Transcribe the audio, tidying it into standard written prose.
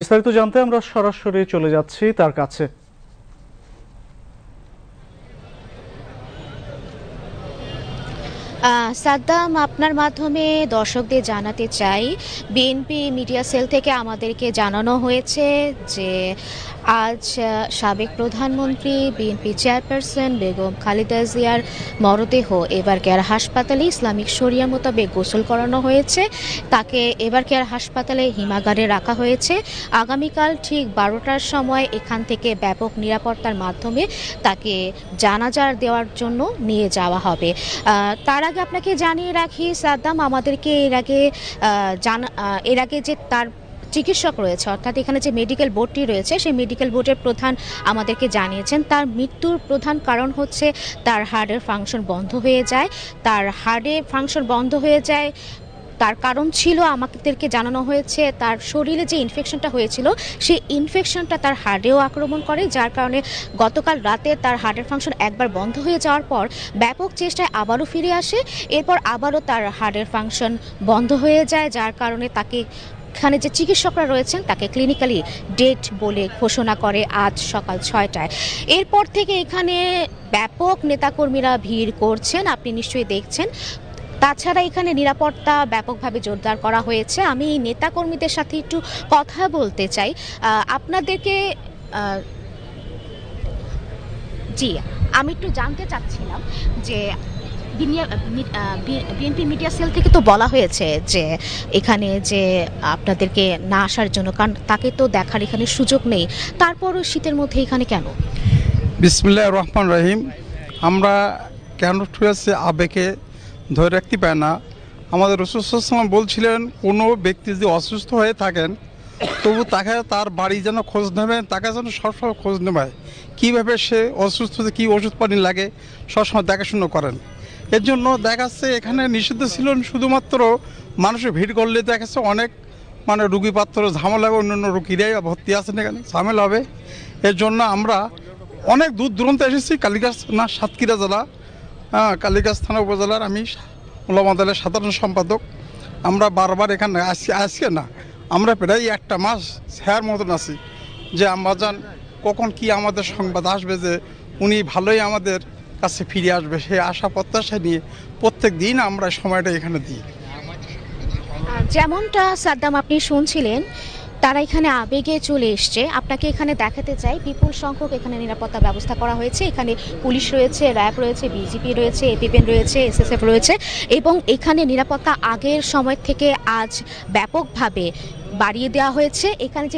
বিস্তারিত জানতে আমরা সরাসরি চলে যাচ্ছি তার কাছে। সাদ্দাম, আপনার মাধ্যমে দর্শকদের জানাতে চাই, বিএনপি মিডিয়া সেল থেকে আমাদেরকে জানানো হয়েছে যে আজ সাবেক প্রধানমন্ত্রী বিএনপি চেয়ারপারসন বেগম খালেদা জিয়ার মরদেহ এবার কেয়ার হাসপাতালে ইসলামিক শরিয়া মোতাবেক গোসল করানো হয়েছে। তাকে এবার কেয়ার হাসপাতালে হিমাগারে রাখা হয়েছে। আগামীকাল ঠিক 12টার সময় এখান থেকে ব্যাপক নিরাপত্তার মাধ্যমে তাকে জানাজার দেওয়ার জন্য নিয়ে যাওয়া হবে। তার আগে আপনাকে জানিয়ে রাখি সাদ্দাম, আমাদেরকে এর আগে যে তার চিকিৎসক রয়েছে, অর্থাৎ এখানে যে মেডিকেল বোর্ডটি রয়েছে, সেই মেডিকেল বোর্ডের প্রধান আমাদেরকে জানিয়েছেন তার মৃত্যুর প্রধান কারণ হচ্ছে তার হার্টের ফাংশন বন্ধ হয়ে যায়। তার কারণ ছিল, আমাদেরকে জানানো হয়েছে, তার শরীরে যে ইনফেকশনটা হয়েছিল সেই ইনফেকশনটা তার হার্টেও আক্রমণ করে, যার কারণে গতকাল রাতে তার হার্টের ফাংশন একবার বন্ধ হয়ে যাওয়ার পর ব্যাপক চেষ্টায় আবারও ফিরে আসে। এরপর আবারও তার হার্টের ফাংশন বন্ধ হয়ে যায়, যার কারণে তাকে এখানে যে চিকিৎসকরা রয়েছেন তাকে ক্লিনিক্যালি ডেড বলে ঘোষণা করে আজ সকাল 6টায়। এরপর থেকে এখানে ব্যাপক নেতাকর্মীরা ভিড় করছেন, আপনি নিশ্চয়ই দেখছেন। তাছাড়া এখানে নিরাপত্তা ব্যাপকভাবে জোরদার করা হয়েছে। আমি নেতাকর্মীদের সাথে একটু কথা বলতে চাই আপনাদেরকে। জি, আমি একটু জানতে চাচ্ছিলাম যে বিএনপি মিডিয়া সেল থেকে তো বলা হয়েছে যে এখানে যে আপনাদেরকে না আসার জন্য, কারণ তাকে তো দেখার এখানে সুযোগ নেই, তারপরও শীতের মধ্যে এখানে কেন? বিসমিল্লাহির রহমানির রহিম। আমরা কেন হয়েছে আবেগে ধরে রাখতে পারি না। আমাদের রাসূল সাল্লাল্লাহু আলাইহি ওয়াসাল্লাম বলছিলেন, কোনো ব্যক্তি যদি অসুস্থ হয়ে থাকেন তবু তাকে তার বাড়ি যেন খোঁজ নেবেন, তাকে যেন সবসময় খোঁজ নেবে, কীভাবে সে অসুস্থ, কী ওষুধ পানি লাগে সবসময় দেখাশুনো করেন। এর জন্য দেখাচ্ছে এখানে নিষিদ্ধ ছিল শুধুমাত্র মানুষের ভিড় করলে দেখাচ্ছে অনেক রুগীপাত্র ঝামেলা হবে, অন্যান্য রুগীরাই ভর্তি আছেন, এখানে ঝামেলা হবে। এর জন্য আমরা অনেক দূর দূরান্তে এসেছি। কালীগঞ্জ থানা, সাতক্ষীরা জেলা, কালীগঞ্জ থানা উপজেলার আমি ওলামা দলের সাধারণ সম্পাদক। আমরা বারবার এখানে আজকে না, আমরা প্রায় একটা মাস ছায়ার মতন আছি যে আম্মাজান কখন কি আমাদের সংবাদ আসবে যে উনি ভালোই আমাদের কাছে ফিরে আসবে, সেই আশা প্রত্যাশা নিয়ে প্রত্যেক দিন আমরা সময়টা এখানে দিই। যেমনটা সাদ্দাম আপনি শুনছিলেন, তারা এখানে আবেগে চলে এসছে। আপনাকে এখানে দেখাতে চাই, বিপুল সংখ্যক এখানে নিরাপত্তা ব্যবস্থা করা হয়েছে। এখানে পুলিশ রয়েছে, র্যাব রয়েছে, বিজিপি রয়েছে, এপিপিএন রয়েছে, এসএসএফ রয়েছে, এবং এখানে নিরাপত্তা আগের সময় থেকে আজ ব্যাপকভাবে বাড়িয়ে দেওয়া হয়েছে। এখানে যে